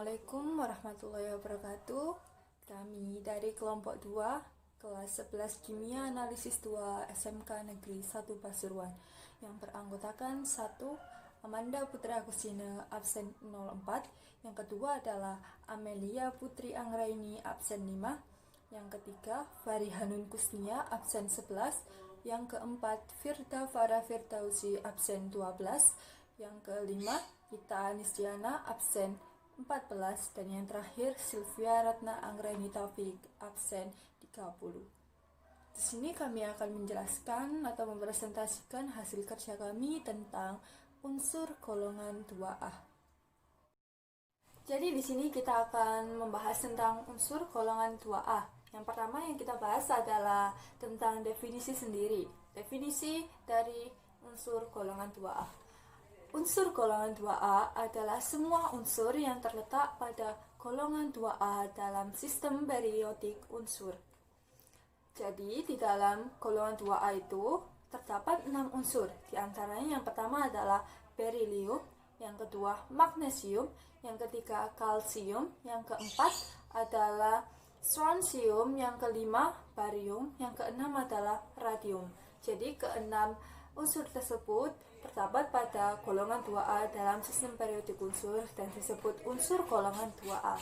Assalamualaikum warahmatullahi wabarakatuh. Kami dari kelompok 2, kelas 11 Kimia Analisis 2 SMK Negeri 1 Pasuruan yang beranggotakan 1. Amanda Putra Agustina absen 04. Yang kedua adalah Amelia Putri Anggraini absen 5. Yang ketiga Fari Hanun Kusnia absen 11. Yang keempat Firda Farah Firdausi absen 12. Yang kelima Gita Anisdiana absen 14, dan yang terakhir Sylvia Ratna Anggraini Taufik absen 30. Di sini kami akan menjelaskan atau mempresentasikan hasil kerja kami tentang unsur golongan 2A. Jadi di sini kita akan membahas tentang unsur golongan 2A. Yang pertama yang kita bahas adalah tentang definisi sendiri. Definisi dari unsur golongan 2A. Unsur golongan 2A adalah semua unsur yang terletak pada golongan 2A dalam sistem periodik unsur. Jadi, di dalam golongan 2A itu terdapat 6 unsur. Di antaranya yang pertama adalah berilium, yang kedua magnesium, yang ketiga kalsium, yang keempat adalah strontium, yang kelima barium, yang keenam adalah radium. Jadi, keenam unsur tersebut terdapat pada golongan 2A dalam sistem periodik unsur dan disebut unsur golongan 2A.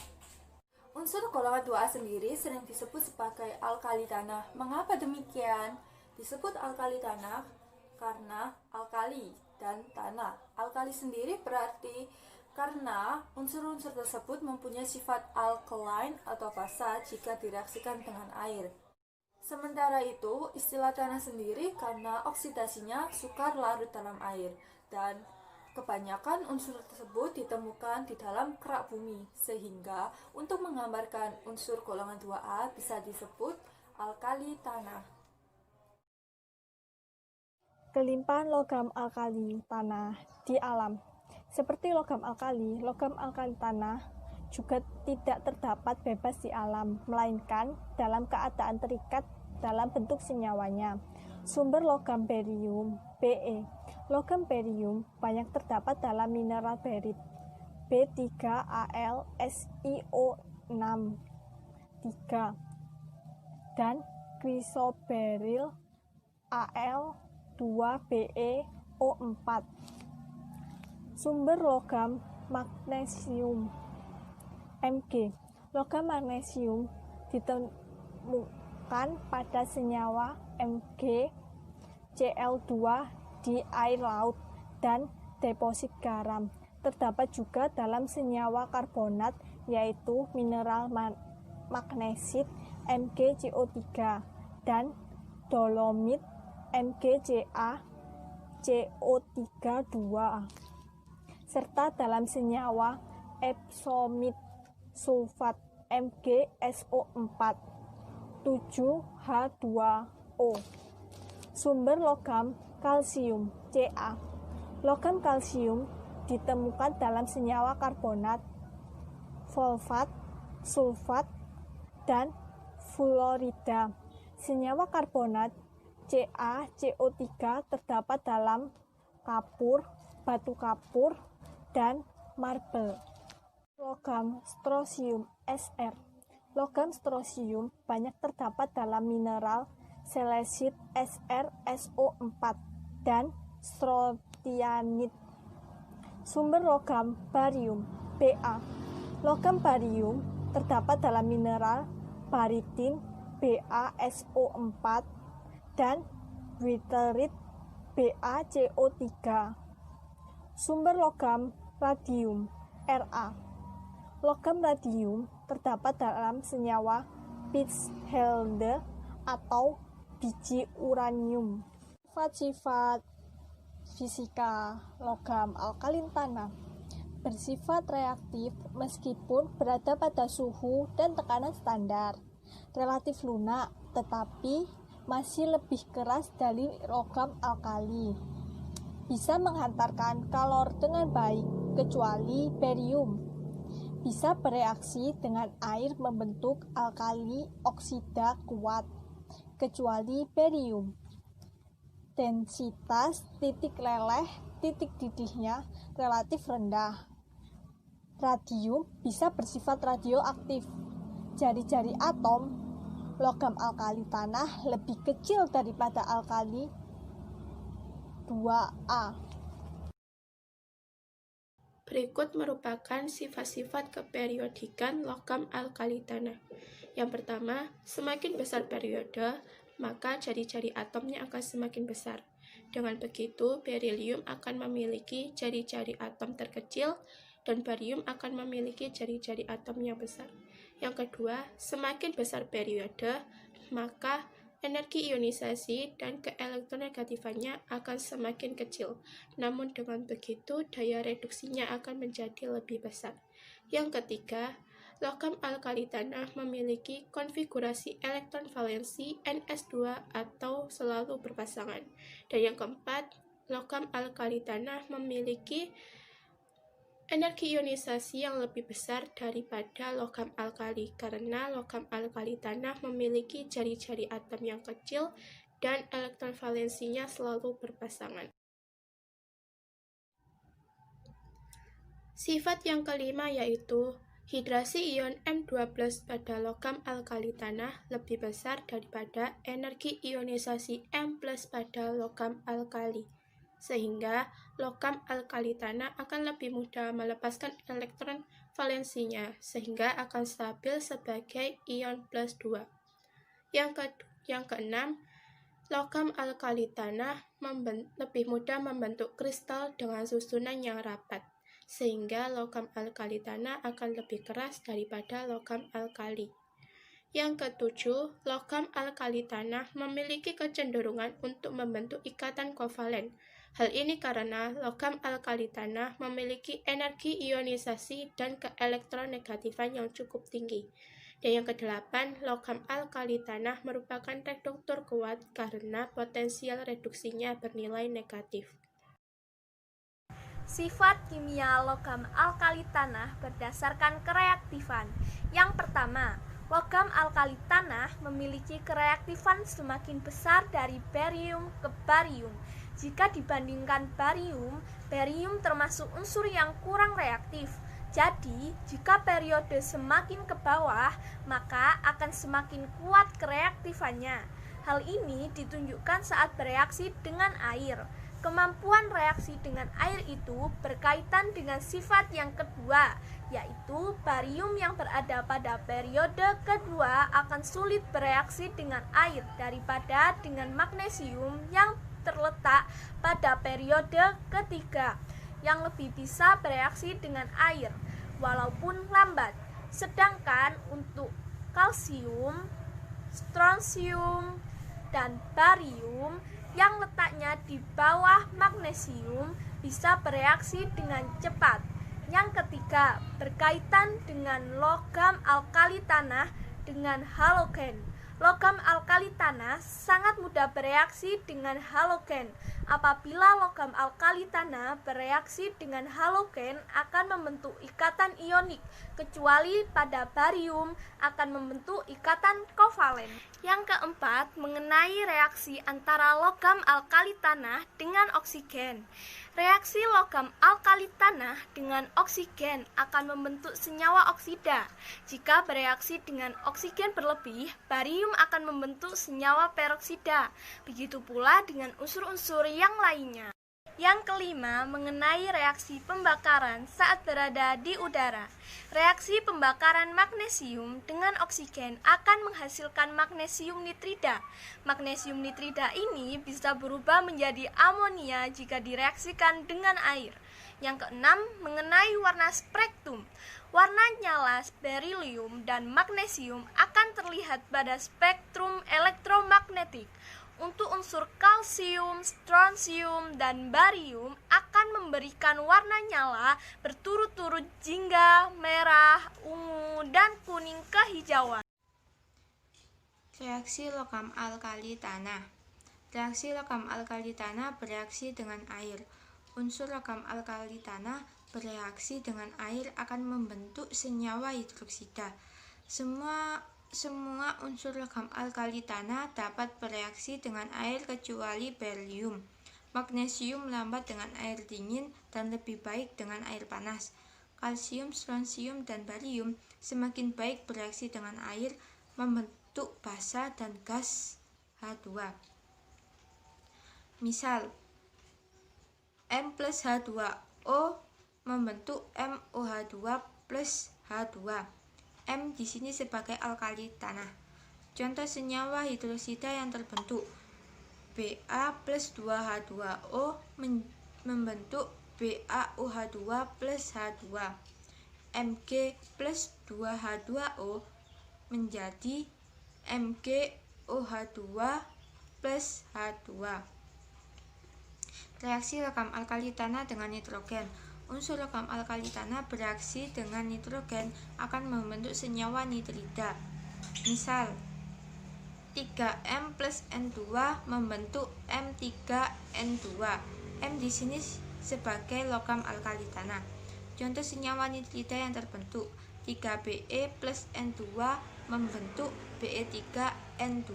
Unsur golongan 2A sendiri sering disebut sebagai alkali tanah. Mengapa demikian? Disebut alkali tanah karena alkali dan tanah. Alkali sendiri berarti karena unsur-unsur tersebut mempunyai sifat alkaline atau basa jika direaksikan dengan air. Sementara itu, istilah tanah sendiri karena oksidasinya sukar larut dalam air, dan kebanyakan unsur tersebut ditemukan di dalam kerak bumi, sehingga untuk menggambarkan unsur golongan 2A bisa disebut alkali tanah. Kelimpahan logam alkali tanah di alam. Seperti logam alkali tanah juga tidak terdapat bebas di alam, melainkan dalam keadaan terikat dalam bentuk senyawanya. Sumber logam berium, Be. Logam berium banyak terdapat dalam mineral berit, B3Al SiO6 3 dan krisoberil Al2BeO4. Sumber logam magnesium, Mg. Logam magnesium ditemukan pada senyawa MgCl2 di air laut dan deposit garam. Terdapat juga dalam senyawa karbonat yaitu mineral magnesit MgCO3 dan dolomit MgCaCO3 serta dalam senyawa epsomit sulfat MgSO4 7H2O. Sumber logam kalsium, Ca. Logam kalsium ditemukan dalam senyawa karbonat, fosfat, sulfat, dan fluorida. Senyawa karbonat CaCO3 terdapat dalam kapur, batu kapur, dan marble. Logam strosium, Sr. Logam strosium banyak terdapat dalam mineral selesit SrSO4 dan strontianit. Sumber logam barium, Ba. Logam barium terdapat dalam mineral baritin BaSO4 dan witterit BaCO3. Sumber logam radium, Ra. Logam radium terdapat dalam senyawa Pichelde atau biji uranium. Sifat-sifat fisika logam alkalin tanah bersifat reaktif meskipun berada pada suhu dan tekanan standar, relatif lunak tetapi masih lebih keras dari logam alkali. Bisa menghantarkan kalor dengan baik kecuali barium. Bisa bereaksi dengan air membentuk alkali oksida kuat, kecuali barium. Densitas titik leleh, titik didihnya relatif rendah. Radium bisa bersifat radioaktif. Jari-jari atom logam alkali tanah lebih kecil daripada alkali 2A. Berikut merupakan sifat-sifat keperiodikan logam alkali tanah. Yang pertama, semakin besar periode, maka jari-jari atomnya akan semakin besar. Dengan begitu, berilium akan memiliki jari-jari atom terkecil dan barium akan memiliki jari-jari atom yang besar. Yang kedua, semakin besar periode, maka energi ionisasi dan keelektronegatifannya akan semakin kecil. Namun dengan begitu, daya reduksinya akan menjadi lebih besar. Yang ketiga, logam alkali tanah memiliki konfigurasi elektron valensi Ns2 atau selalu berpasangan. Dan yang keempat, logam alkali tanah memiliki energi ionisasi yang lebih besar daripada logam alkali karena logam alkali tanah memiliki jari-jari atom yang kecil dan elektron valensinya selalu berpasangan. Sifat yang kelima yaitu hidrasi ion M2+ pada logam alkali tanah lebih besar daripada energi ionisasi M+ pada logam alkali, sehingga logam alkali tanah akan lebih mudah melepaskan elektron valensinya, sehingga akan stabil sebagai ion +2. Yang keenam, logam alkali tanah lebih mudah membentuk kristal dengan susunan yang rapat, sehingga logam alkali tanah akan lebih keras daripada logam alkali. Yang ketujuh, logam alkali tanah memiliki kecenderungan untuk membentuk ikatan kovalen. Hal ini karena logam alkali tanah memiliki energi ionisasi dan keelektronegatifan yang cukup tinggi. Dan yang kedelapan, logam alkali tanah merupakan reduktor kuat karena potensial reduksinya bernilai negatif. Sifat kimia logam alkali tanah berdasarkan kereaktifan. Yang pertama, logam alkali tanah memiliki kereaktifan semakin besar dari barium ke barium. Jika dibandingkan barium, barium termasuk unsur yang kurang reaktif. Jadi, jika periode semakin ke bawah, maka akan semakin kuat kereaktifannya. Hal ini ditunjukkan saat bereaksi dengan air. Kemampuan reaksi dengan air itu berkaitan dengan sifat yang kedua, yaitu barium yang berada pada periode kedua akan sulit bereaksi dengan air daripada dengan magnesium yang terletak pada periode ketiga, yang lebih bisa bereaksi dengan air, walaupun lambat. Sedangkan untuk kalsium, strontium, dan barium yang letaknya di bawah magnesium bisa bereaksi dengan cepat. Yang ketiga, berkaitan dengan logam alkali tanah dengan halogen. Logam alkali tanah sangat mudah bereaksi dengan halogen. Apabila logam alkali tanah bereaksi dengan halogen akan membentuk ikatan ionik, kecuali pada barium akan membentuk ikatan kovalen. Yang keempat, mengenai reaksi antara logam alkali tanah dengan oksigen. Reaksi logam alkali tanah dengan oksigen akan membentuk senyawa oksida. Jika bereaksi dengan oksigen berlebih, barium akan membentuk senyawa peroksida. Begitu pula dengan unsur-unsur yang lainnya. Yang kelima, mengenai reaksi pembakaran saat berada di udara. Reaksi pembakaran magnesium dengan oksigen akan menghasilkan magnesium nitrida. Magnesium nitrida ini bisa berubah menjadi amonia jika direaksikan dengan air. Yang keenam, mengenai warna spektrum. Warna nyala berilium dan magnesium akan terlihat pada spektrum elektromagnetik. Untuk unsur kalsium, strontium, dan barium akan memberikan warna nyala berturut-turut jingga, merah, ungu, dan kuning kehijauan. Reaksi logam alkali tanah. Reaksi logam alkali tanah bereaksi dengan air. Unsur logam alkali tanah bereaksi dengan air akan membentuk senyawa hidroksida. Semua unsur logam alkali tanah dapat bereaksi dengan air kecuali berilium. Magnesium lambat dengan air dingin dan lebih baik dengan air panas. kalsium, strontium, dan barium semakin baik bereaksi dengan air membentuk basa dan gas H2. Misal, M plus H2O membentuk MOH2 plus H2. M di sini sebagai alkali tanah. Contoh senyawa hidrosida yang terbentuk Ba plus 2H2O membentuk BaOH2 plus H2. Mg plus 2H2O menjadi MgOH2 plus H2. Reaksi logam alkali tanah dengan nitrogen. Unsur logam alkali tanah bereaksi dengan nitrogen akan membentuk senyawa nitrida. Misal, 3M plus N2 membentuk M3N2. M di sini sebagai logam alkali tanah. Contoh senyawa nitrida yang terbentuk 3Be plus N2 membentuk Be3N2.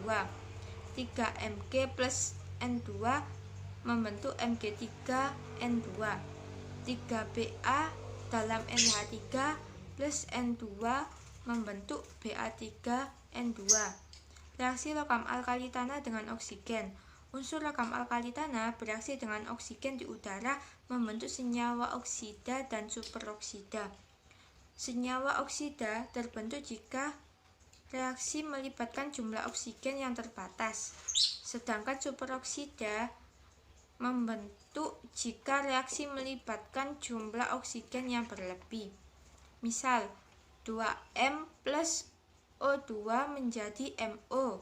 3Mg plus N2 membentuk Mg3N2. 3Ba dalam NH3 plus N2 membentuk Ba3N2. Reaksi logam alkali tanah dengan oksigen. Unsur logam alkali tanah bereaksi dengan oksigen di udara membentuk senyawa oksida dan superoksida. Senyawa oksida terbentuk jika reaksi melibatkan jumlah oksigen yang terbatas, sedangkan superoksida membentuk jika reaksi melibatkan jumlah oksigen yang berlebih. Misal, 2M plus O2 menjadi MO,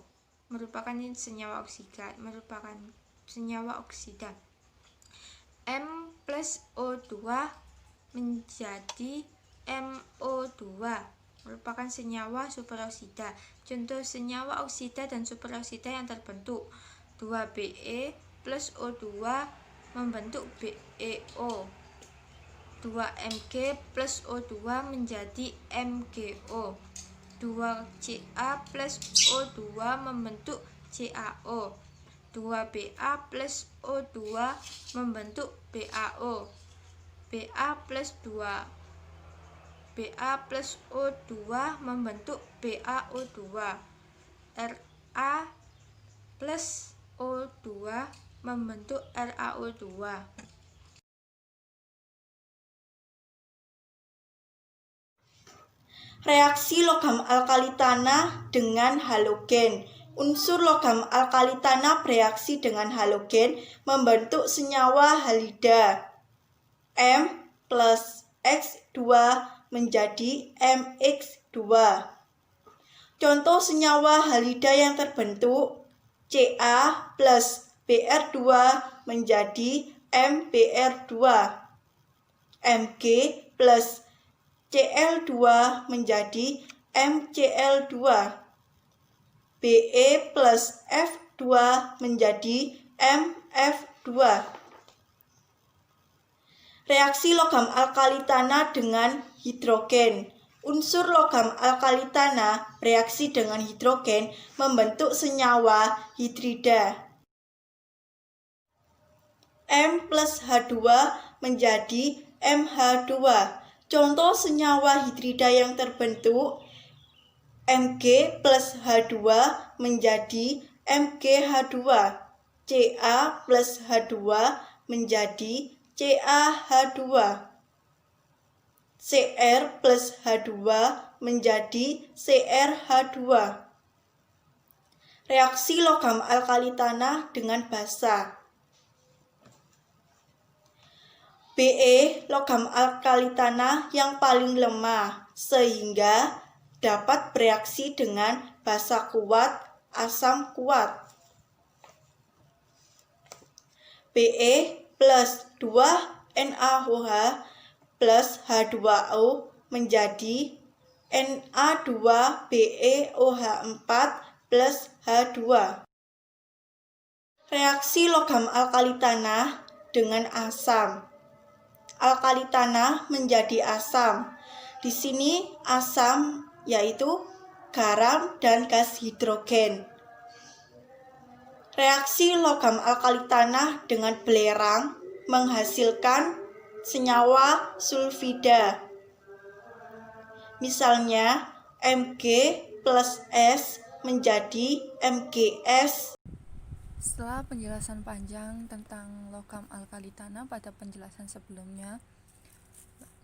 merupakan senyawa oksida. M plus O2 menjadi MO2, merupakan senyawa superoksida. Contoh senyawa oksida dan superoksida yang terbentuk 2Be plus O2 membentuk BeO. 2Mg plus O2 menjadi MgO. 2Ca plus O2 membentuk CaO. 2Ba plus O2 membentuk BaO. Ba plus O2 membentuk BaO2. Ra plus O2 membentuk RaO2. Reaksi logam alkali tanah dengan halogen. Unsur logam alkali tanah bereaksi dengan halogen membentuk senyawa halida. M plus X2 menjadi MX2. Contoh senyawa halida yang terbentuk Ca plus Br2 menjadi MBr2. Mg plus Cl2 menjadi MCl2. Be plus F2 menjadi MF2. Reaksi logam alkali tanah dengan hidrogen. Unsur logam alkali tanah bereaksi dengan hidrogen membentuk senyawa hidrida. M plus H2 menjadi MH2. Contoh senyawa hidrida yang terbentuk Mg plus H2 menjadi MgH2. Ca plus H2 menjadi CaH2. Cr plus H2 menjadi CrH2. Reaksi logam alkali tanah dengan basa. Be logam alkali tanah yang paling lemah sehingga dapat bereaksi dengan basa kuat, asam kuat. Be plus 2NaOH plus H2O menjadi Na2BeOH4 plus H2. Reaksi logam alkali tanah dengan asam. Alkali tanah menjadi asam. Di sini asam yaitu garam dan gas hidrogen. Reaksi logam alkali tanah dengan belerang menghasilkan senyawa sulfida. Misalnya, Mg plus S menjadi MgS. Setelah penjelasan panjang tentang logam alkali tanah pada penjelasan sebelumnya,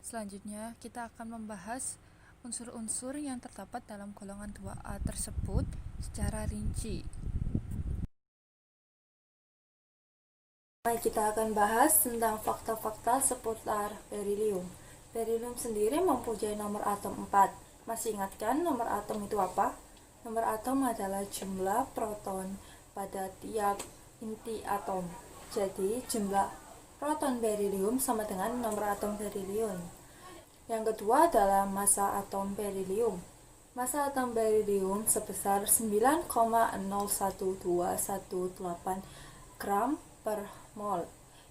selanjutnya kita akan membahas unsur-unsur yang terdapat dalam golongan 2A tersebut secara rinci. Kita akan bahas tentang fakta-fakta seputar berilium. Berilium sendiri mempunyai nomor atom 4. Masih ingatkan nomor atom itu apa? Nomor atom adalah jumlah proton pada tiap inti atom. Jadi, jumlah proton berilium sama dengan nomor atom berilium. Yang kedua adalah massa atom berilium. Massa atom berilium sebesar 9,01218 gram per mol.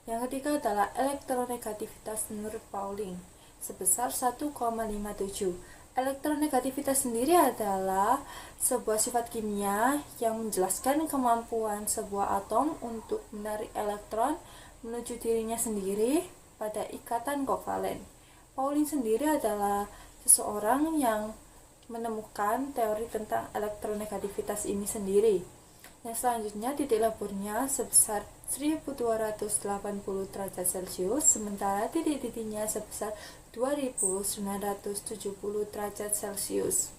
Yang ketiga adalah elektronegativitas menurut Pauling sebesar 1,57. Elektronegativitas sendiri adalah sebuah sifat kimia yang menjelaskan kemampuan sebuah atom untuk menarik elektron menuju dirinya sendiri pada ikatan kovalen. Pauling sendiri adalah seseorang yang menemukan teori tentang elektronegativitas ini sendiri. Yang selanjutnya titik leburnya sebesar 1280 derajat Celcius, sementara titik-titiknya sebesar 2970 derajat Celcius.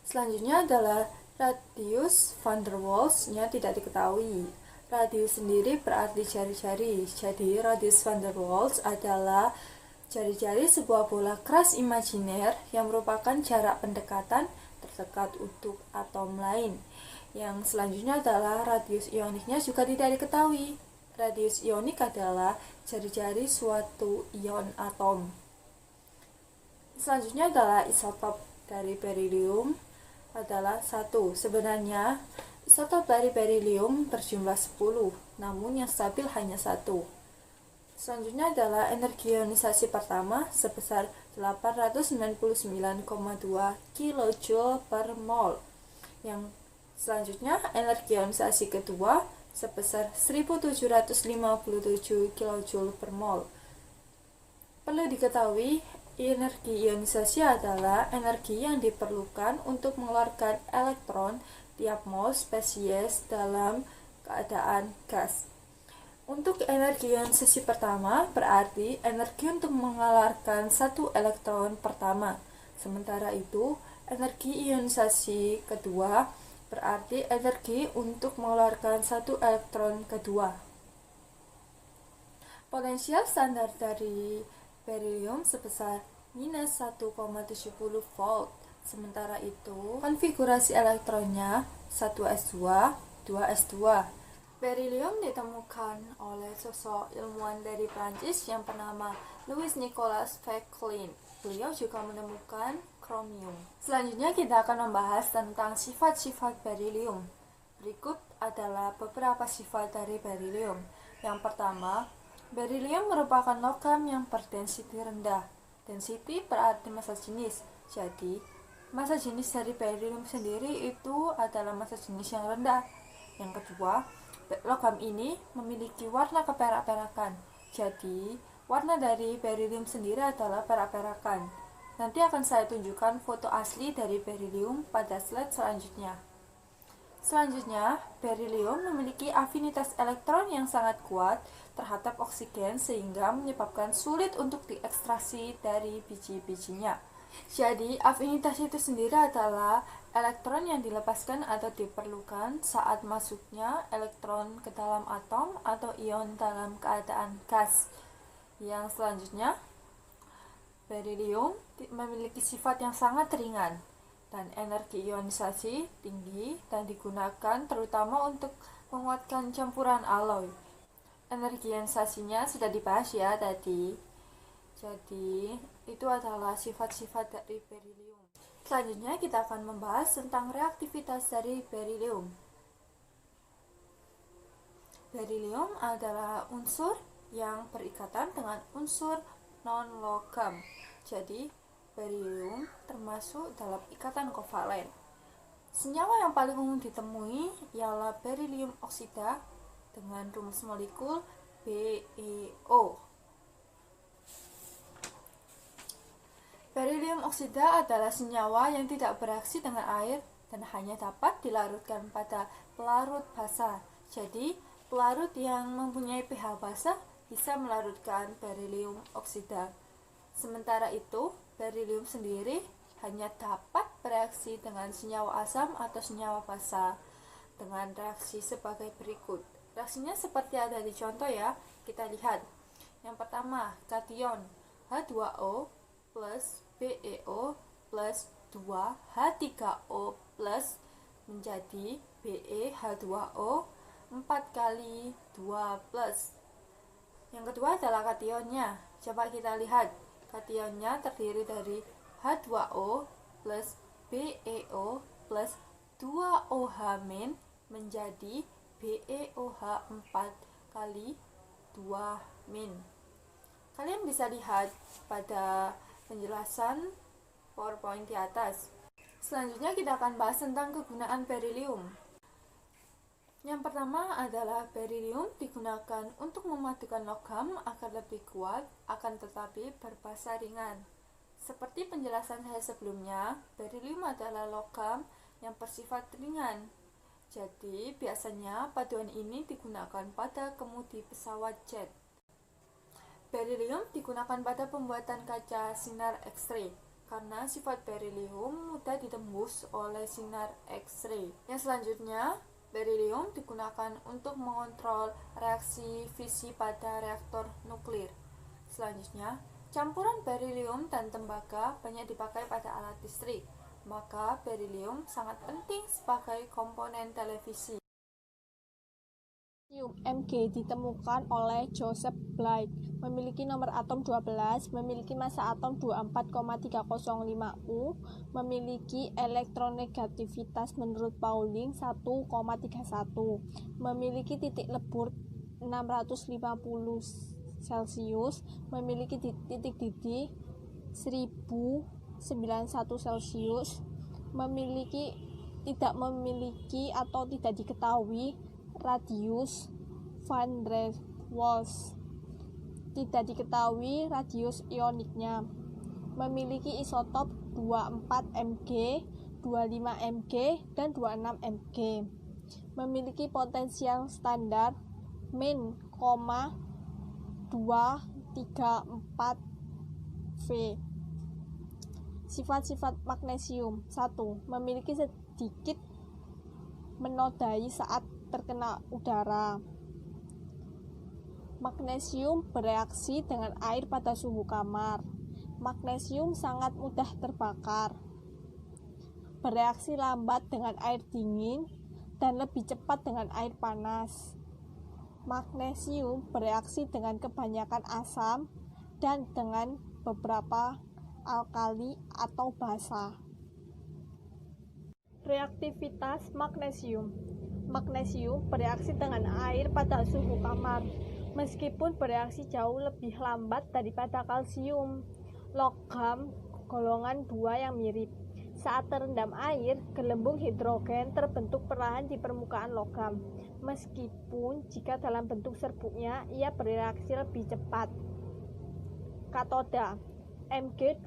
Selanjutnya adalah radius van der Waals-nya tidak diketahui. Radius sendiri berarti jari-jari. Jadi radius van der Waals adalah jari-jari sebuah bola keras imajiner yang merupakan jarak pendekatan terdekat untuk atom lain. Yang selanjutnya adalah radius ioniknya juga tidak diketahui. Radius ionik adalah jari-jari suatu ion atom. Selanjutnya adalah isotop dari berilium adalah 1. Sebenarnya isotop dari berilium berjumlah 10, namun yang stabil hanya 1. Selanjutnya adalah energi ionisasi pertama sebesar 899,2 kJ per mol. Yang selanjutnya energi ionisasi kedua sebesar 1757 kJ per mol. Perlu diketahui, energi ionisasi adalah energi yang diperlukan untuk mengeluarkan elektron tiap mol spesies dalam keadaan gas. Untuk energi ionisasi pertama berarti energi untuk mengeluarkan satu elektron pertama. Sementara itu, energi ionisasi kedua berarti energi untuk mengeluarkan satu elektron kedua. Potensial standar dari berilium sebesar minus 1,70 volt. Sementara itu, konfigurasi elektronnya 1s2, 2s2. Berilium ditemukan oleh sosok ilmuwan dari Prancis yang bernama Louis Nicolas Vauquelin. Beliau juga menemukan kromium. Selanjutnya kita akan membahas tentang sifat-sifat berilium. Berikut adalah beberapa sifat dari berilium. Yang pertama, berilium merupakan logam yang berdensity rendah. Density berarti massa jenis. Jadi, massa jenis dari berilium sendiri itu adalah massa jenis yang rendah. Yang kedua, logam ini memiliki warna keperak-perakan. Jadi, warna dari berilium sendiri adalah perak-perakan. Nanti akan saya tunjukkan foto asli dari berilium pada slide selanjutnya. Selanjutnya, berilium memiliki afinitas elektron yang sangat kuat terhadap oksigen sehingga menyebabkan sulit untuk diekstraksi dari biji-bijinya. Jadi, afinitas itu sendiri adalah elektron yang dilepaskan atau diperlukan saat masuknya elektron ke dalam atom atau ion dalam keadaan gas. Yang selanjutnya, berilium memiliki sifat yang sangat ringan dan energi ionisasi tinggi dan digunakan terutama untuk menguatkan campuran alloy. Energi ionisasinya sudah dibahas ya tadi. Jadi, itu adalah sifat-sifat dari berilium. Selanjutnya kita akan membahas tentang reaktivitas dari berilium. Berilium adalah unsur yang berikatan dengan unsur non-logam. Jadi, berilium termasuk dalam ikatan kovalen. Senyawa yang paling umum ditemui ialah berilium oksida dengan rumus molekul BeO. Berilium oksida adalah senyawa yang tidak bereaksi dengan air dan hanya dapat dilarutkan pada pelarut basa. Jadi, pelarut yang mempunyai pH basa bisa melarutkan berilium oksida. Sementara itu, berilium sendiri hanya dapat bereaksi dengan senyawa asam atau senyawa basa dengan reaksi sebagai berikut. Reaksinya seperti ada di contoh ya. Kita lihat. Yang pertama, kation H2O plus BeO plus 2H3O plus menjadi BeH2O 4 kali 2 plus. Yang kedua adalah kationnya. Coba kita lihat. Kationnya terdiri dari H2O plus BeO plus 2OH- menjadi BeOH 4 kali 2-. Kalian bisa lihat pada penjelasan PowerPoint di atas. Selanjutnya kita akan bahas tentang kegunaan berilium. Yang pertama adalah berilium digunakan untuk memadukan logam agar lebih kuat, akan tetapi berbasa ringan. Seperti penjelasan saya sebelumnya, berilium adalah logam yang bersifat ringan. Jadi, biasanya paduan ini digunakan pada kemudi pesawat jet. Berilium digunakan pada pembuatan kaca sinar X-ray karena sifat berilium mudah ditembus oleh sinar X-ray. Yang selanjutnya, berilium digunakan untuk mengontrol reaksi fisi pada reaktor nuklir. Selanjutnya, campuran berilium dan tembaga banyak dipakai pada alat listrik. Maka berilium sangat penting sebagai komponen televisi. Mg ditemukan oleh Joseph Blake, memiliki nomor atom 12, memiliki massa atom 24,305 U, memiliki elektronegativitas menurut Pauling 1,31, memiliki titik lebur 650 Celcius, memiliki titik didih 1091 Celcius, tidak memiliki atau tidak diketahui radius van der Waals, tidak diketahui radius ioniknya, memiliki isotop 24 Mg, 25 Mg, dan 26 Mg, memiliki potensial standar min, 234 V. Sifat-sifat magnesium. 1. Memiliki sedikit menodai saat terkena udara. Magnesium bereaksi dengan air pada suhu kamar. Magnesium sangat mudah terbakar. Bereaksi lambat dengan air dingin dan lebih cepat dengan air panas. Magnesium bereaksi dengan kebanyakan asam dan dengan beberapa alkali atau basa. Reaktivitas magnesium. Magnesium bereaksi dengan air pada suhu kamar, meskipun bereaksi jauh lebih lambat daripada kalsium, logam golongan 2 yang mirip. Saat terendam air, gelembung hidrogen terbentuk perlahan di permukaan logam, meskipun jika dalam bentuk serbuknya ia bereaksi lebih cepat. Katoda Mg2+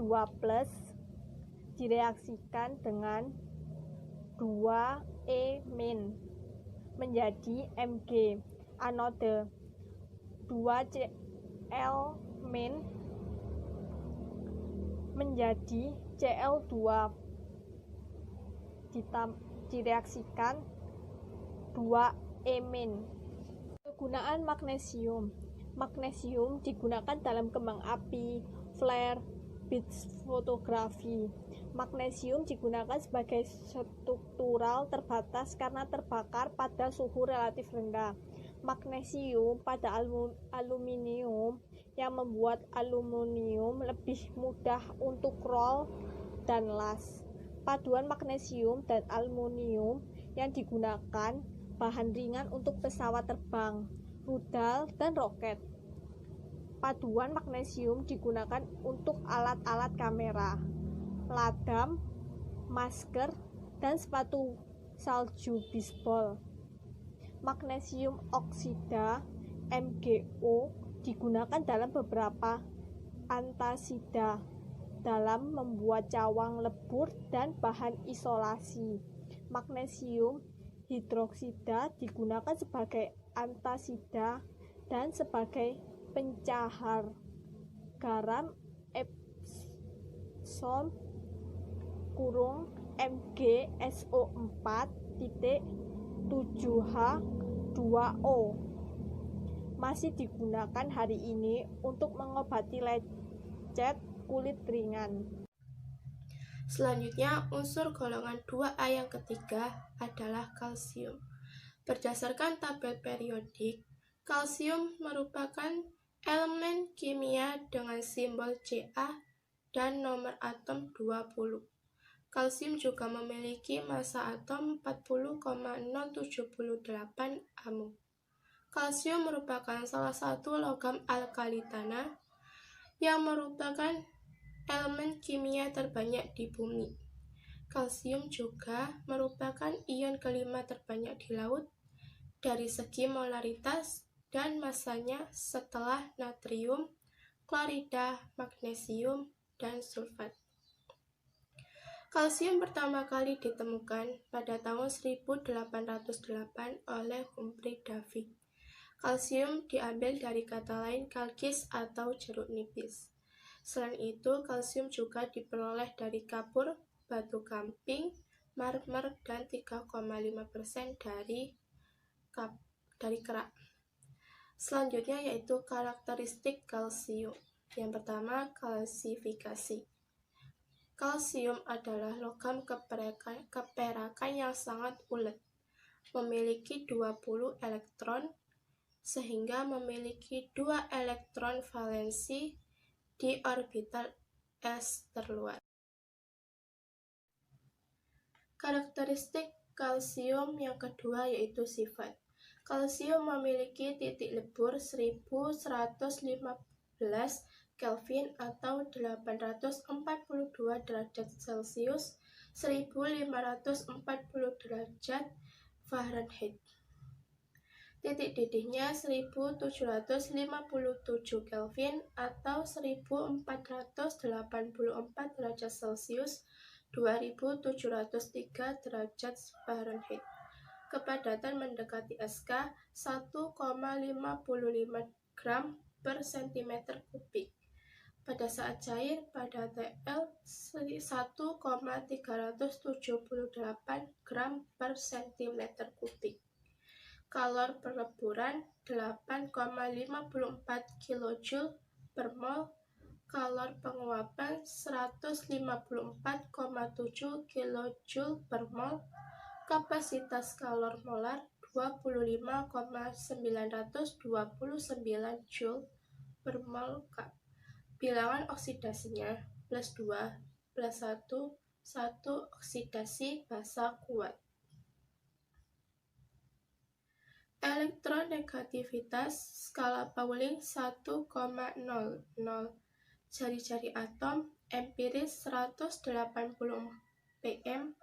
direaksikan dengan 2E- menjadi Mg. Anode 2Cl- menjadi Cl2 direaksikan 2E-. Kegunaan magnesium. Magnesium digunakan dalam kembang api, flare, beach fotografi. Magnesium digunakan sebagai struktural terbatas karena terbakar pada suhu relatif rendah. Magnesium pada aluminium yang membuat aluminium lebih mudah untuk roll dan las. Paduan magnesium dan aluminium yang digunakan bahan ringan untuk pesawat terbang, rudal, dan roket. Paduan magnesium digunakan untuk alat-alat kamera, ladam, masker, dan sepatu salju bisbol. Magnesium oksida (MgO) digunakan dalam beberapa antasida, dalam membuat cawang lebur dan bahan isolasi. Magnesium hidroksida digunakan sebagai antasida dan sebagai pencahar. Garam Epsom MgSO4.7H2O masih digunakan hari ini untuk mengobati lecet kulit ringan. Selanjutnya, unsur golongan 2A yang ketiga adalah kalsium. Berdasarkan tabel periodik, kalsium merupakan elemen kimia dengan simbol Ca dan nomor atom 20. Kalsium juga memiliki massa atom 40,078 amu. Kalsium merupakan salah satu logam alkali tanah yang merupakan elemen kimia terbanyak di bumi. Kalsium juga merupakan ion kelima terbanyak di laut dari segi molaritas dan massanya setelah natrium, klorida, magnesium, dan sulfat. Kalsium pertama kali ditemukan pada tahun 1808 oleh Humphrey Davy. Kalsium diambil dari kata lain kalkis atau jeruk nipis. Selain itu, kalsium juga diperoleh dari kapur, batu gamping, marmer, dan 3,5% dari kerak. Selanjutnya yaitu karakteristik kalsium. Yang pertama, kalsifikasi. Kalsium adalah logam keperakan yang sangat ulet, memiliki 20 elektron, sehingga memiliki 2 elektron valensi di orbital S terluar. Karakteristik kalsium yang kedua yaitu sifat. Kalsium memiliki titik lebur 1115 Kelvin atau 842 derajat Celcius, 1540 derajat Fahrenheit. Titik didihnya 1757 Kelvin atau 1484 derajat Celcius, 2703 derajat Fahrenheit. Kepadatan mendekati SK 1,55 gram per cm kubik. Pada saat cair pada TL 1,378 gram per cm kubik. Kalor peleburan 8,54 kJ per mol, kalor penguapan 154,7 kJ per mol, kapasitas kalor molar 25,929 Joule per mol K. Bilangan oksidasinya +2, +1, 1 oksidasi basa kuat. Elektronegativitas skala Pauling 1,00. Jari-jari atom empiris 180 pm,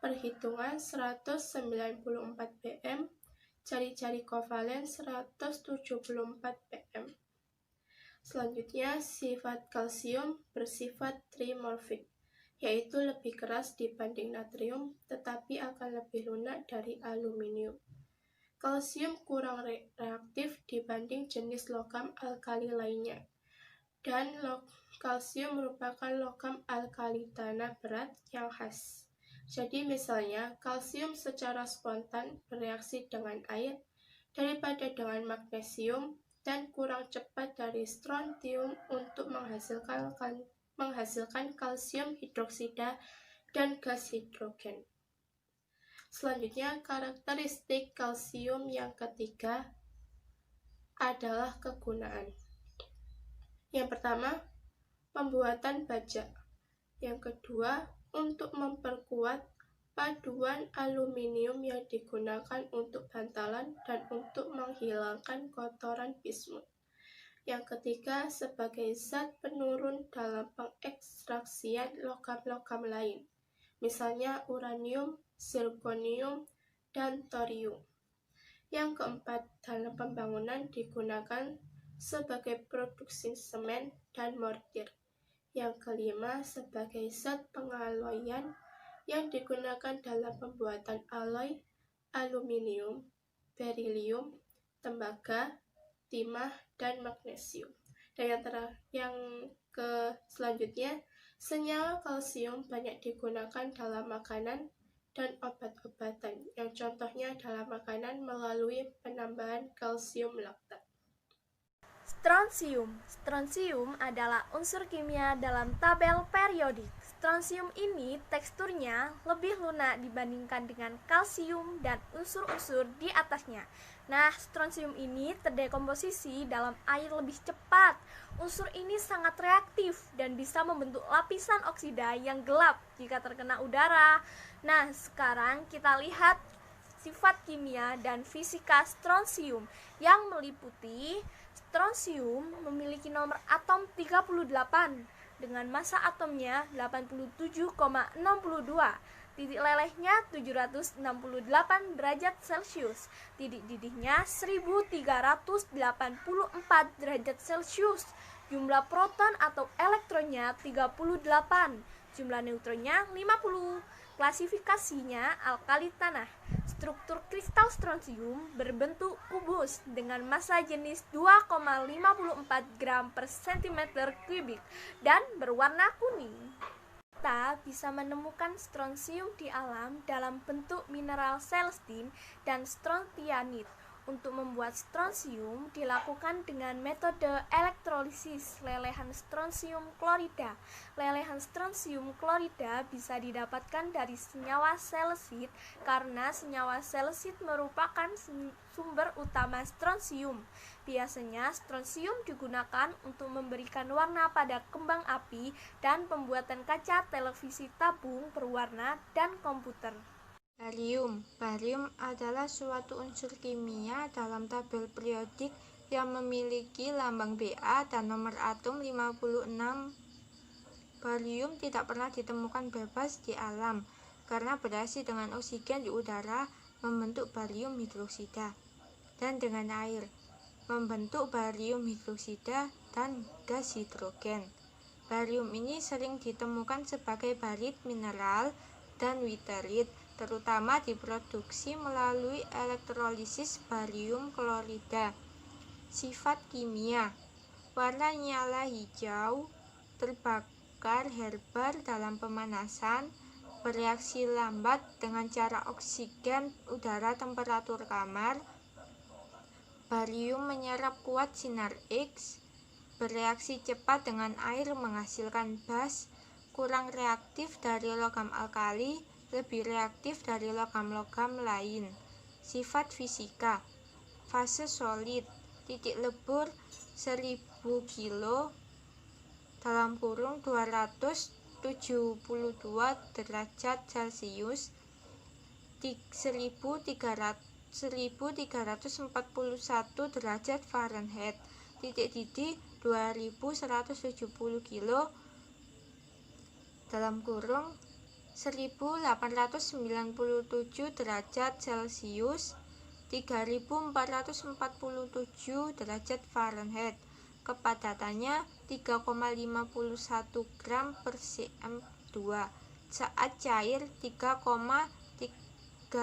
perhitungan 194 pm, jari-jari kovalen 174 pm. Selanjutnya, sifat kalsium bersifat trimorfik, yaitu lebih keras dibanding natrium, tetapi akan lebih lunak dari aluminium. Kalsium kurang reaktif dibanding jenis logam alkali lainnya, dan kalsium merupakan logam alkali tanah berat yang khas. Jadi misalnya, kalsium secara spontan bereaksi dengan air daripada dengan magnesium dan kurang cepat dari strontium untuk menghasilkan kalsium hidroksida dan gas hidrogen. Selanjutnya, karakteristik kalsium yang ketiga adalah kegunaan. Yang pertama, pembuatan baja. Yang kedua, untuk memperkuat paduan aluminium yang digunakan untuk bantalan dan untuk menghilangkan kotoran bismut. Yang ketiga, sebagai zat penurun dalam pengekstraksian logam-logam lain, misalnya uranium, zirconium, dan thorium. Yang keempat, dalam pembangunan digunakan sebagai produksi semen dan mortir. Yang kelima, sebagai zat pengaloyan yang digunakan dalam pembuatan alloy aluminium, berilium, tembaga, timah, dan magnesium. Dan yang selanjutnya, senyawa kalsium banyak digunakan dalam makanan dan obat-obatan, yang contohnya dalam makanan melalui penambahan kalsium laktat. Strontium. Strontium adalah unsur kimia dalam tabel periodik. Strontium ini teksturnya lebih lunak dibandingkan dengan kalsium dan unsur-unsur di atasnya. Nah, strontium ini terdekomposisi dalam air lebih cepat. Unsur ini sangat reaktif dan bisa membentuk lapisan oksida yang gelap jika terkena udara. Nah, sekarang kita lihat sifat kimia dan fisika strontium yang meliputi strontium memiliki nomor atom 38 dengan massa atomnya 87,62, titik lelehnya 768 derajat Celcius, titik didihnya 1384 derajat Celcius, jumlah proton atau elektronnya 38, jumlah neutronnya 50. Klasifikasinya alkali tanah. Struktur kristal strontium berbentuk kubus dengan massa jenis 2,54 gram per centimeter kubik dan berwarna kuning. Kita bisa menemukan strontium di alam dalam bentuk mineral celestin dan strontianit. Untuk membuat strontium dilakukan dengan metode elektrolisis lelehan strontium klorida. Lelehan strontium klorida bisa didapatkan dari senyawa selesit karena senyawa selesit merupakan sumber utama strontium. Biasanya strontium digunakan untuk memberikan warna pada kembang api dan pembuatan kaca televisi tabung berwarna dan komputer. Barium. Barium adalah suatu unsur kimia dalam tabel periodik yang memiliki lambang Ba dan nomor atom 56. Barium tidak pernah ditemukan bebas di alam karena bereaksi dengan oksigen di udara membentuk barium hidroksida dan dengan air membentuk barium hidroksida dan gas hidrogen. Barium ini sering ditemukan sebagai barit mineral dan witerit, terutama diproduksi melalui elektrolisis barium klorida. Sifat kimia. Warna nyala hijau, terbakar herbar dalam pemanasan, bereaksi lambat dengan cara oksigen udara temperatur kamar. Barium menyerap kuat sinar X, bereaksi cepat dengan air menghasilkan bas, kurang reaktif dari logam alkali, lebih reaktif dari logam-logam lain. Sifat fisika. Fase solid, titik lebur 1000 kilo dalam kurung 272 derajat Celcius, 1341 derajat Fahrenheit, titik didih 2170 kilo dalam kurung 1897 derajat Celcius, 3447 derajat Fahrenheit. Kepadatannya 3,51 gram per cm2. Saat cair 3,338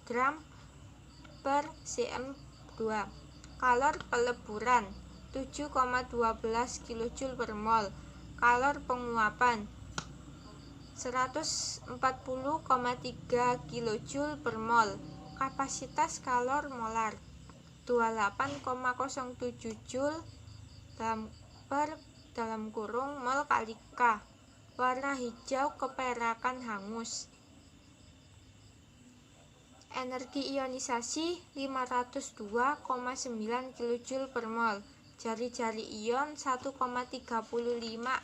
gram per cm2. Kalor peleburan 7,12 kJ per mol. Kalor penguapan 140,3 kJ per mol. Kapasitas kalor molar 28,07 Joule dalam kurung mol kali K. Warna hijau keperakan hangus. Energi ionisasi 502,9 kJ per mol. Jari-jari ion 1,35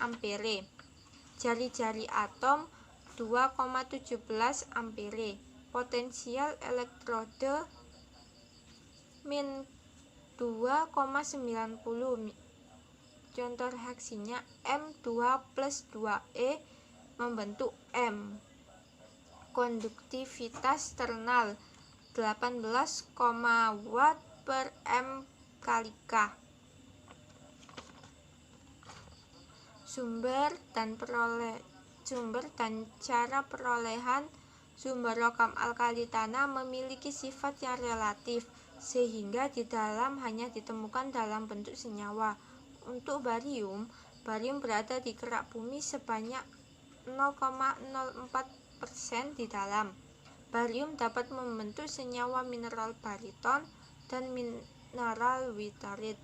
ampere. Jari-jari atom 2,17 ampere. Potensial elektrode min 2,90. Contoh reaksinya M2 plus 2E membentuk M. Konduktivitas thermal 18, watt per M kali K. Sumber dan cara perolehan sumber logam alkali tanah memiliki sifat yang relatif, sehingga di dalam hanya ditemukan dalam bentuk senyawa. Untuk barium berada di kerak bumi sebanyak 0,04% di dalam. Barium dapat membentuk senyawa mineral bariton dan mineral witterit.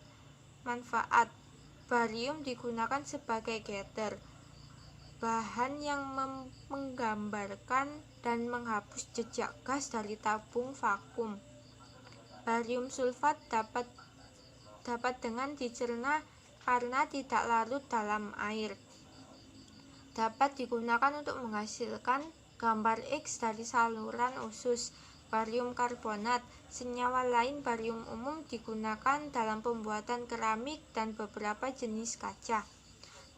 Manfaat: barium digunakan sebagai gather, bahan yang menggambarkan dan menghapus jejak gas dari tabung vakum. Barium sulfat dapat dengan dicerna karena tidak larut dalam air. Dapat digunakan untuk menghasilkan gambar X dari saluran usus. Barium karbonat, senyawa lain barium umum, digunakan dalam pembuatan keramik dan beberapa jenis kaca.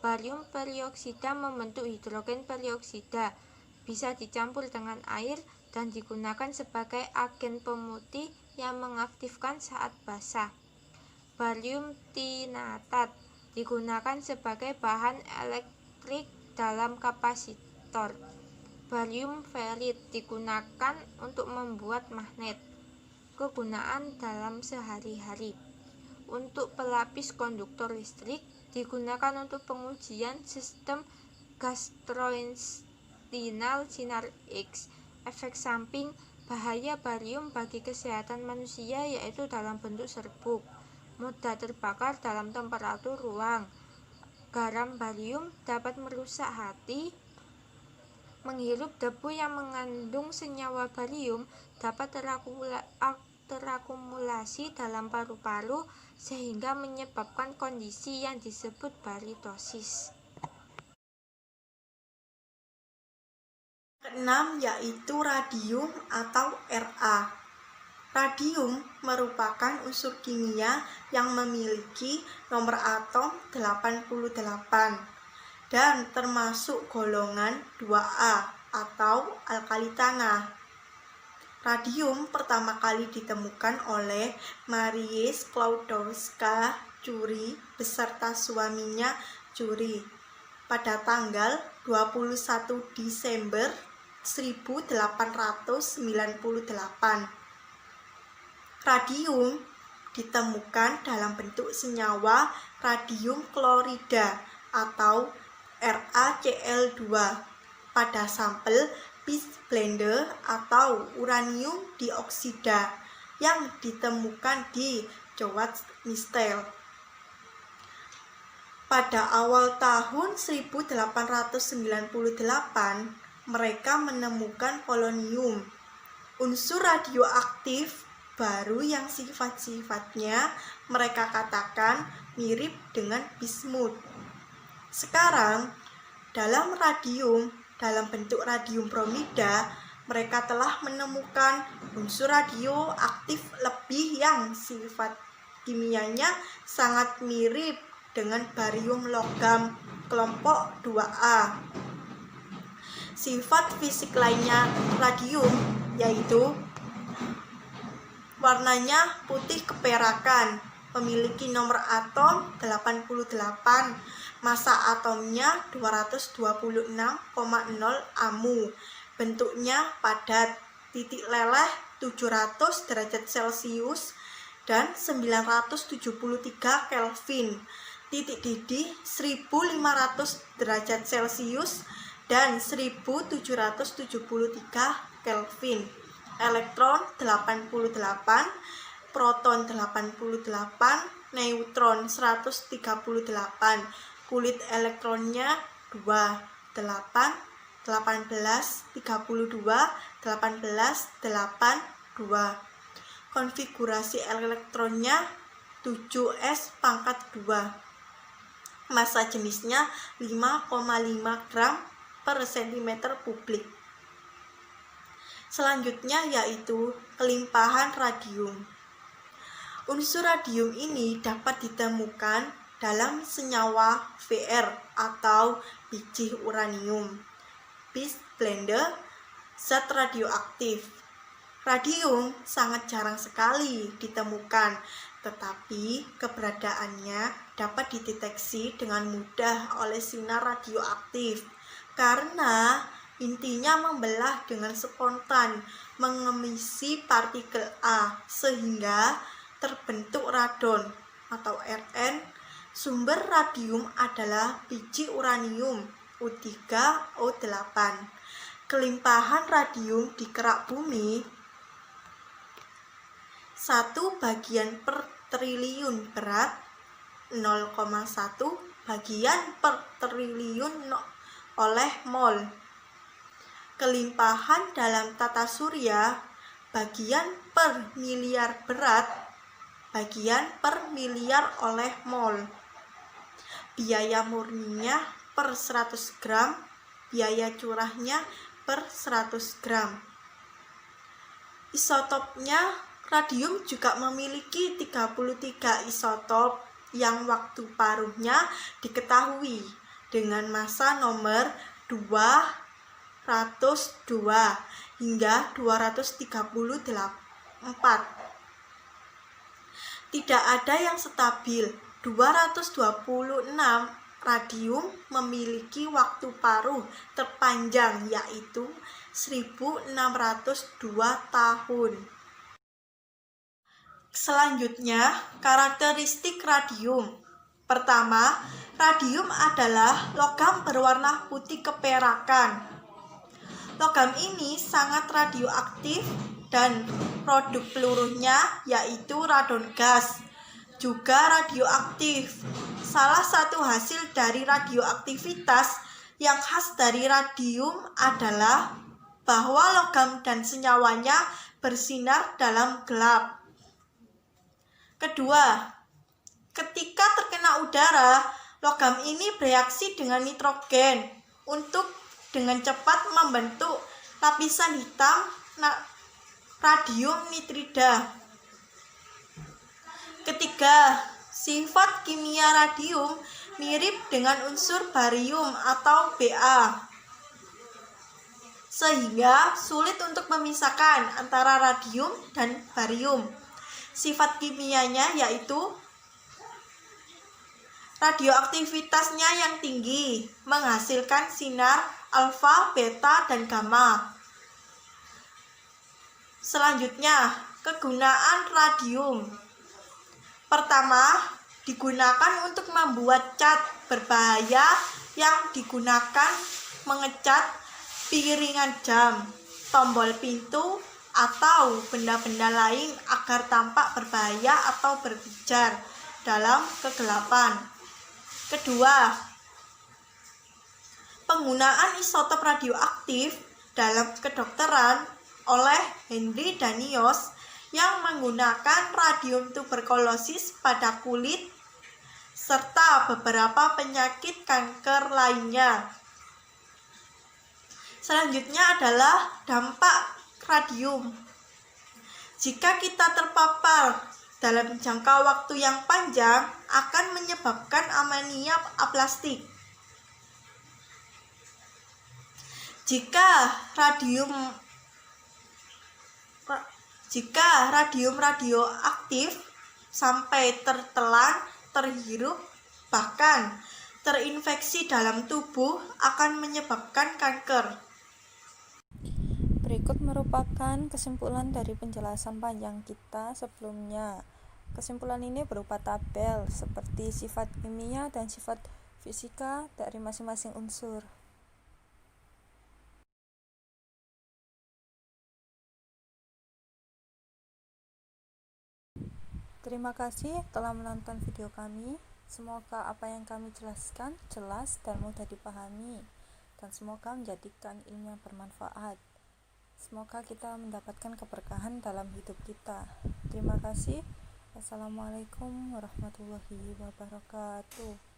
Barium perioksida membentuk hidrogen perioksida, bisa dicampur dengan air dan digunakan sebagai agen pemutih yang mengaktifkan saat basah. Barium tinatat digunakan sebagai bahan elektrik dalam kapasitor. Barium ferit digunakan untuk membuat magnet. Kegunaan dalam sehari-hari: untuk pelapis konduktor listrik, digunakan untuk pengujian sistem gastrointestinal sinar X. Efek samping: bahaya barium bagi kesehatan manusia yaitu dalam bentuk serbuk, mudah terbakar dalam temperatur ruang. Garam barium dapat merusak hati. Menghirup debu yang mengandung senyawa barium dapat terakumulasi dalam paru-paru sehingga menyebabkan kondisi yang disebut baritosis. Keenam yaitu radium atau Ra. Radium merupakan unsur kimia yang memiliki nomor atom 88 dan termasuk golongan 2A atau alkali tanah. Radium pertama kali ditemukan oleh Marie Sklodowska-Curie beserta suaminya Curie pada tanggal 21 Desember 1898. Radium ditemukan dalam bentuk senyawa radium klorida atau RaCl2 pada sampel pitchblende atau uranium dioksida yang ditemukan di Jowat-Mistel. Pada awal tahun 1898, mereka menemukan polonium, unsur radioaktif baru yang sifat-sifatnya mereka katakan mirip dengan bismut. Sekarang, dalam bentuk radium bromida, mereka telah menemukan unsur radioaktif lebih yang sifat kimianya sangat mirip dengan barium logam kelompok 2A. Sifat fisik lainnya radium yaitu warnanya putih keperakan, memiliki nomor atom 88, massa atomnya 226,0 amu, bentuknya padat, titik leleh 700 derajat Celcius dan 973 Kelvin, titik didih 1500 derajat Celcius dan 1773 Kelvin, elektron 88, proton 88, neutron 138, kulit elektronnya 2, 8, 18, 32, 18, 8, 2. Konfigurasi elektronnya 7s pangkat 2. Massa jenisnya 5,5 gram per cm kubik. Selanjutnya yaitu kelimpahan radium. Unsur radium ini dapat ditemukan dalam senyawa Vr atau biji uranium, pitchblende, zat radioaktif. Radium sangat jarang sekali ditemukan, tetapi keberadaannya dapat dideteksi dengan mudah oleh sinar radioaktif karena intinya membelah dengan spontan mengemisi partikel A sehingga terbentuk radon atau Rn. Sumber radium adalah biji uranium U3O8. Kelimpahan radium di kerak bumi 1 bagian per triliun berat 0,1 bagian per triliun oleh mol. Kelimpahan dalam tata surya bagian per miliar berat bagian per miliar oleh mol. Biaya murninya per 100 gram, biaya curahnya per 100 gram. Isotopnya, radium juga memiliki 33 isotop yang waktu paruhnya diketahui dengan massa nomor 202 hingga 234. Tidak ada yang stabil. 226 radium memiliki waktu paruh terpanjang yaitu 1602 tahun. Selanjutnya, karakteristik radium. Pertama, radium adalah logam berwarna putih keperakan. Logam ini sangat radioaktif dan produk pelurunya yaitu radon gas, juga radioaktif. Salah satu hasil dari radioaktivitas yang khas dari radium adalah bahwa logam dan senyawanya bersinar dalam gelap. Kedua, ketika terkena udara, logam ini bereaksi dengan nitrogen untuk dengan cepat membentuk lapisan hitam radium nitrida. Ketiga, sifat kimia radium mirip dengan unsur barium atau Ba, sehingga sulit untuk memisahkan antara radium dan barium. Sifat kimianya yaitu radioaktivitasnya yang tinggi, menghasilkan sinar alfa, beta, dan gamma. Selanjutnya, kegunaan radium. Pertama, digunakan untuk membuat cat berbahaya yang digunakan mengecat piringan jam, tombol pintu, atau benda-benda lain agar tampak berbahaya atau berpijar dalam kegelapan. Kedua, penggunaan isotop radioaktif dalam kedokteran oleh Henry Danios yang menggunakan radium tuberkulosis pada kulit serta beberapa penyakit kanker lainnya. Selanjutnya adalah dampak radium. Jika kita terpapar dalam jangka waktu yang panjang, akan menyebabkan anemia aplastik. Jika radium radioaktif sampai tertelan, terhirup, bahkan terinfeksi dalam tubuh akan menyebabkan kanker. Berikut merupakan kesimpulan dari penjelasan panjang kita sebelumnya. Kesimpulan ini berupa tabel seperti sifat kimia dan sifat fisika dari masing-masing unsur. Terima kasih telah menonton video kami. Semoga apa yang kami jelaskan jelas dan mudah dipahami, dan semoga menjadikan ilmu yang bermanfaat. Semoga kita mendapatkan keberkahan dalam hidup kita. Terima kasih. Wassalamualaikum warahmatullahi wabarakatuh.